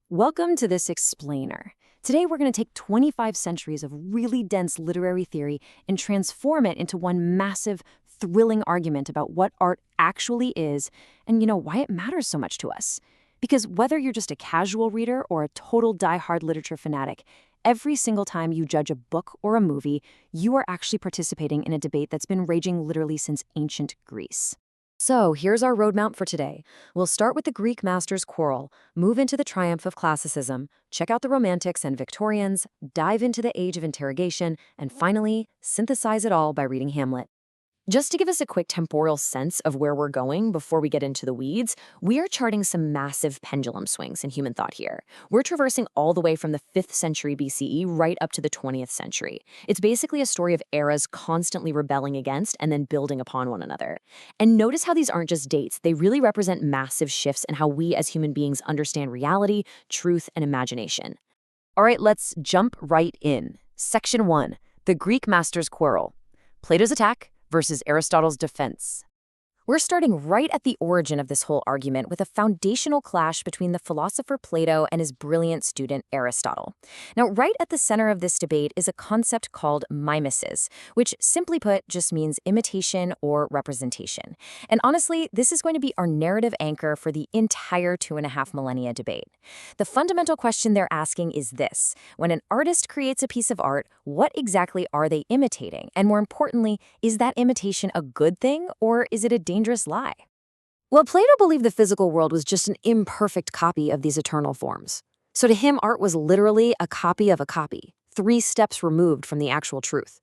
Welcome to this explainer. Today we're going to take 25 centuries of really dense literary theory and transform it into one massive, thrilling argument about what art actually is and, why it matters so much to us. Because whether you're just a casual reader or a total die-hard literature fanatic, every single time you judge a book or a movie, you are actually participating in a debate that's been raging literally since ancient Greece. So here's our roadmap for today. We'll start with the Greek masters' quarrel, move into the triumph of classicism, check out the Romantics and Victorians, dive into the age of interrogation, and finally, synthesize it all by reading Hamlet. Just to give us a quick temporal sense of where we're going before we get into the weeds, we are charting some massive pendulum swings in human thought here. We're traversing all the way from the 5th century BCE right up to the 20th century. It's basically a story of eras constantly rebelling against and then building upon one another. And notice how these aren't just dates, they really represent massive shifts in how we as human beings understand reality, truth, and imagination. All right, let's jump right in. Section 1, the Greek masters' quarrel. Plato's attack versus Aristotle's defense. We're starting right at the origin of this whole argument with a foundational clash between the philosopher Plato and his brilliant student Aristotle. Now, right at the center of this debate is a concept called mimesis, which simply put just means imitation or representation. And honestly, this is going to be our narrative anchor for the entire 2.5 millennia debate. The fundamental question they're asking is this: when an artist creates a piece of art, what exactly are they imitating? And more importantly, is that imitation a good thing or is it a dangerous lie? Well, Plato believed the physical world was just an imperfect copy of these eternal forms. So to him, art was literally a copy of a copy, 3 steps removed from the actual truth.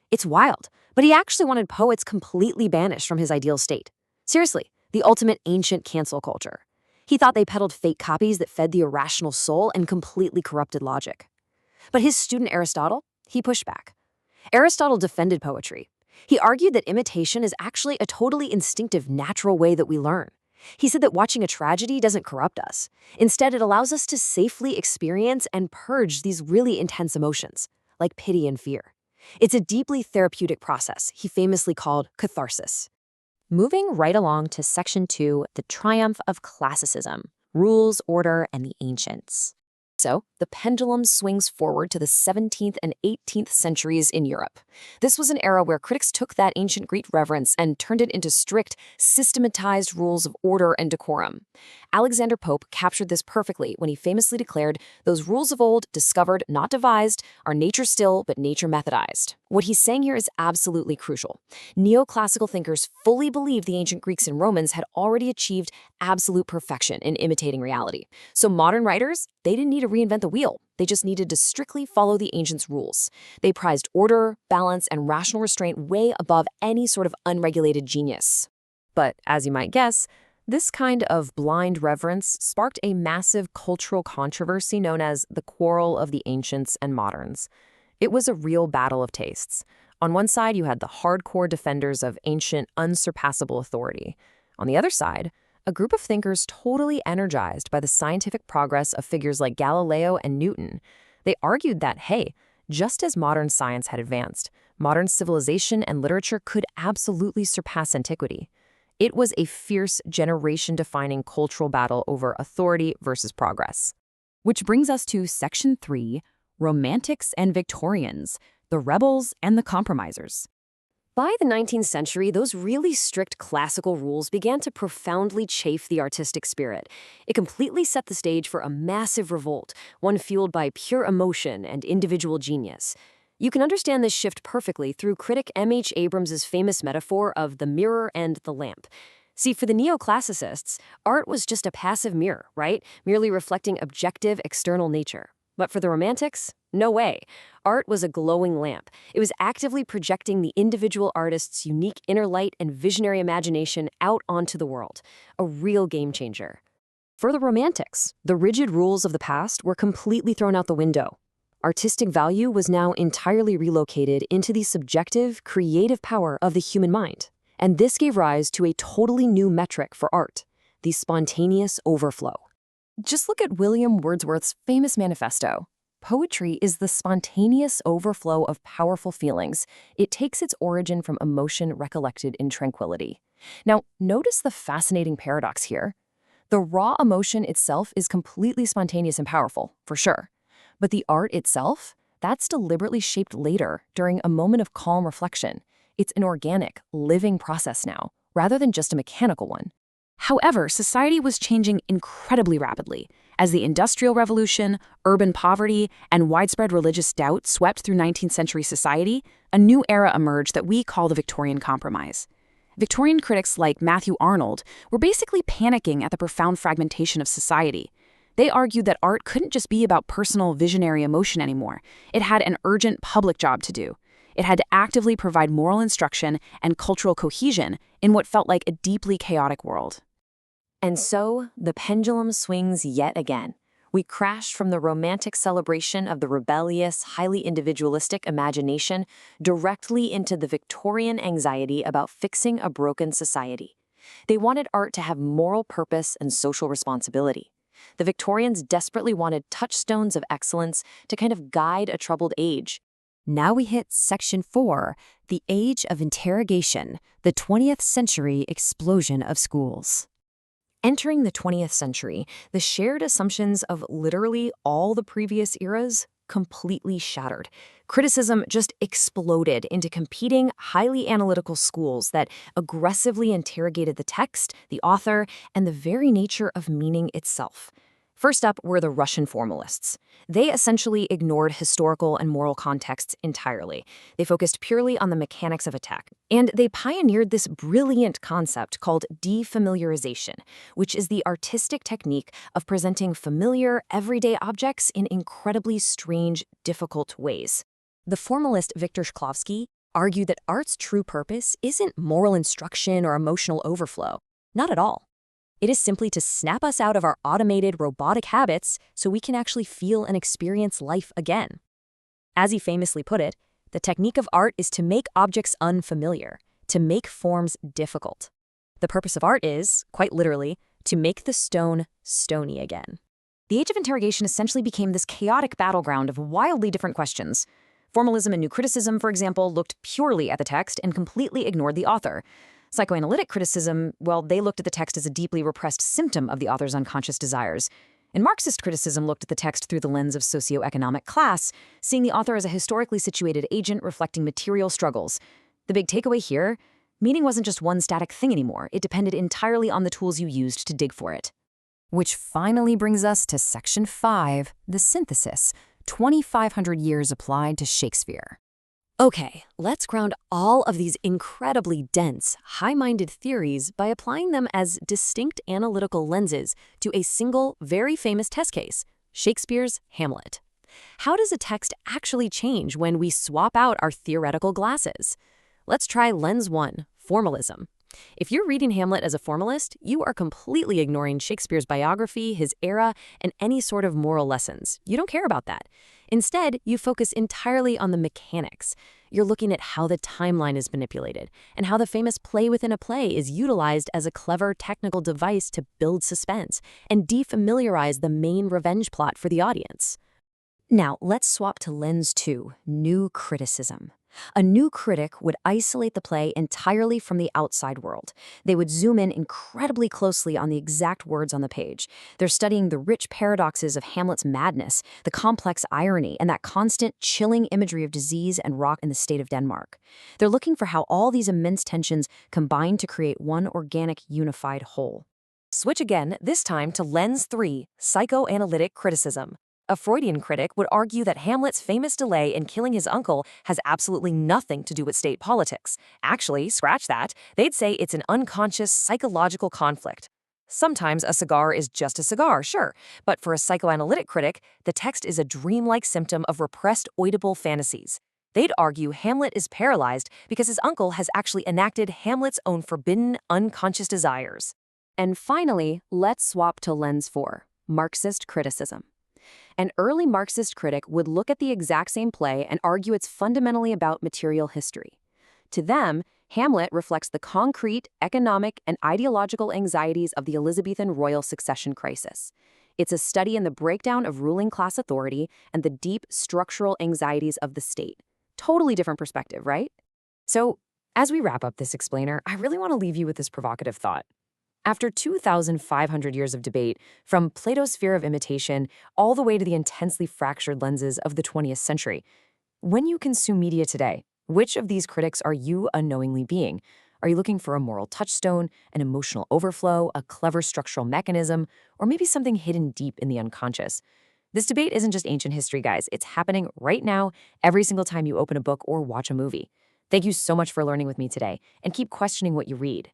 It's wild, but he actually wanted poets completely banished from his ideal state. Seriously, the ultimate ancient cancel culture. He thought they peddled fake copies that fed the irrational soul and completely corrupted logic. But his student Aristotle, he pushed back. Aristotle defended poetry. He argued that imitation is actually a totally instinctive, natural way that we learn. He said that watching a tragedy doesn't corrupt us. Instead, it allows us to safely experience and purge these really intense emotions, like pity and fear. It's a deeply therapeutic process he famously called catharsis. Moving right along to Section 2, the triumph of classicism, rules, order, and the ancients. So, the pendulum swings forward to the 17th and 18th centuries in Europe. This was an era where critics took that ancient Greek reverence and turned it into strict, systematized rules of order and decorum. Alexander Pope captured this perfectly when he famously declared, "Those rules of old, discovered, not devised, are nature still, but nature methodized." What he's saying here is absolutely crucial. Neoclassical thinkers fully believed the ancient Greeks and Romans had already achieved absolute perfection in imitating reality. So modern writers, they didn't need to reinvent the wheel. They just needed to strictly follow the ancients' rules. They prized order, balance, and rational restraint way above any sort of unregulated genius. But as you might guess, this kind of blind reverence sparked a massive cultural controversy known as the Quarrel of the Ancients and Moderns. It was a real battle of tastes. On one side, you had the hardcore defenders of ancient, unsurpassable authority. On the other side, a group of thinkers totally energized by the scientific progress of figures like Galileo and Newton. They argued that, hey, just as modern science had advanced, modern civilization and literature could absolutely surpass antiquity. It was a fierce, generation-defining cultural battle over authority versus progress. Which brings us to Section 3, Romantics and Victorians, the rebels and the compromisers. By the 19th century, those really strict classical rules began to profoundly chafe the artistic spirit. It completely set the stage for a massive revolt, one fueled by pure emotion and individual genius. You can understand this shift perfectly through critic M.H. Abrams's famous metaphor of the mirror and the lamp. See, for the neoclassicists, art was just a passive mirror, right? Merely reflecting objective external nature. But for the Romantics, no way. Art was a glowing lamp. It was actively projecting the individual artist's unique inner light and visionary imagination out onto the world. A real game changer. For the Romantics, the rigid rules of the past were completely thrown out the window. Artistic value was now entirely relocated into the subjective, creative power of the human mind. And this gave rise to a totally new metric for art, the spontaneous overflow. Just look at William Wordsworth's famous manifesto. Poetry is the spontaneous overflow of powerful feelings. It takes its origin from emotion recollected in tranquility. Now, notice the fascinating paradox here. The raw emotion itself is completely spontaneous and powerful, for sure. But the art itself, that's deliberately shaped later, during a moment of calm reflection. It's an organic, living process now, rather than just a mechanical one. However, society was changing incredibly rapidly. As the Industrial Revolution, urban poverty, and widespread religious doubt swept through 19th century society, a new era emerged that we call the Victorian Compromise. Victorian critics like Matthew Arnold were basically panicking at the profound fragmentation of society. They argued that art couldn't just be about personal visionary emotion anymore. It had an urgent public job to do. It had to actively provide moral instruction and cultural cohesion in what felt like a deeply chaotic world. And so, the pendulum swings yet again. We crash from the romantic celebration of the rebellious, highly individualistic imagination directly into the Victorian anxiety about fixing a broken society. They wanted art to have moral purpose and social responsibility. The Victorians desperately wanted touchstones of excellence to kind of guide a troubled age. Now we hit Section 4, the Age of Interrogation, the 20th century explosion of schools. Entering the 20th century, the shared assumptions of literally all the previous eras completely shattered. Criticism just exploded into competing, highly analytical schools that aggressively interrogated the text, the author, and the very nature of meaning itself. First up were the Russian formalists. They essentially ignored historical and moral contexts entirely. They focused purely on the mechanics of attack. And they pioneered this brilliant concept called defamiliarization, which is the artistic technique of presenting familiar, everyday objects in incredibly strange, difficult ways. The formalist Viktor Shklovsky argued that art's true purpose isn't moral instruction or emotional overflow. Not at all. It is simply to snap us out of our automated, robotic habits so we can actually feel and experience life again. As he famously put it, the technique of art is to make objects unfamiliar, to make forms difficult. The purpose of art is, quite literally, to make the stone stony again. The Age of Interrogation essentially became this chaotic battleground of wildly different questions. Formalism and New Criticism, for example, looked purely at the text and completely ignored the author. Psychoanalytic criticism, well, they looked at the text as a deeply repressed symptom of the author's unconscious desires. And Marxist criticism looked at the text through the lens of socioeconomic class, seeing the author as a historically situated agent reflecting material struggles. The big takeaway here, meaning wasn't just one static thing anymore. It depended entirely on the tools you used to dig for it. Which finally brings us to Section 5, the synthesis, 2,500 years applied to Shakespeare. Okay, let's ground all of these incredibly dense, high-minded theories by applying them as distinct analytical lenses to a single, very famous test case, Shakespeare's Hamlet. How does a text actually change when we swap out our theoretical glasses? Let's try lens 1, formalism. If you're reading Hamlet as a formalist, you are completely ignoring Shakespeare's biography, his era, and any sort of moral lessons. You don't care about that. Instead, you focus entirely on the mechanics. You're looking at how the timeline is manipulated and how the famous play within a play is utilized as a clever technical device to build suspense and defamiliarize the main revenge plot for the audience. Now, let's swap to lens 2, New Criticism. A new critic would isolate the play entirely from the outside world. They would zoom in incredibly closely on the exact words on the page. They're studying the rich paradoxes of Hamlet's madness, the complex irony, and that constant, chilling imagery of disease and rot in the state of Denmark. They're looking for how all these immense tensions combine to create one organic, unified whole. Switch again, this time to lens 3, psychoanalytic criticism. A Freudian critic would argue that Hamlet's famous delay in killing his uncle has absolutely nothing to do with state politics. Actually, scratch that, they'd say it's an unconscious psychological conflict. Sometimes a cigar is just a cigar, sure, but for a psychoanalytic critic, the text is a dreamlike symptom of repressed Oedipal fantasies. They'd argue Hamlet is paralyzed because his uncle has actually enacted Hamlet's own forbidden, unconscious desires. And finally, let's swap to lens 4, Marxist criticism. An early Marxist critic would look at the exact same play and argue it's fundamentally about material history. To them, Hamlet reflects the concrete, economic, and ideological anxieties of the Elizabethan royal succession crisis. It's a study in the breakdown of ruling class authority and the deep structural anxieties of the state. Totally different perspective, right? So, as we wrap up this explainer, I really want to leave you with this provocative thought. After 2,500 years of debate, from Plato's fear of imitation all the way to the intensely fractured lenses of the 20th century, when you consume media today, which of these critics are you unknowingly being? Are you looking for a moral touchstone, an emotional overflow, a clever structural mechanism, or maybe something hidden deep in the unconscious? This debate isn't just ancient history, guys. It's happening right now, every single time you open a book or watch a movie. Thank you so much for learning with me today, and keep questioning what you read.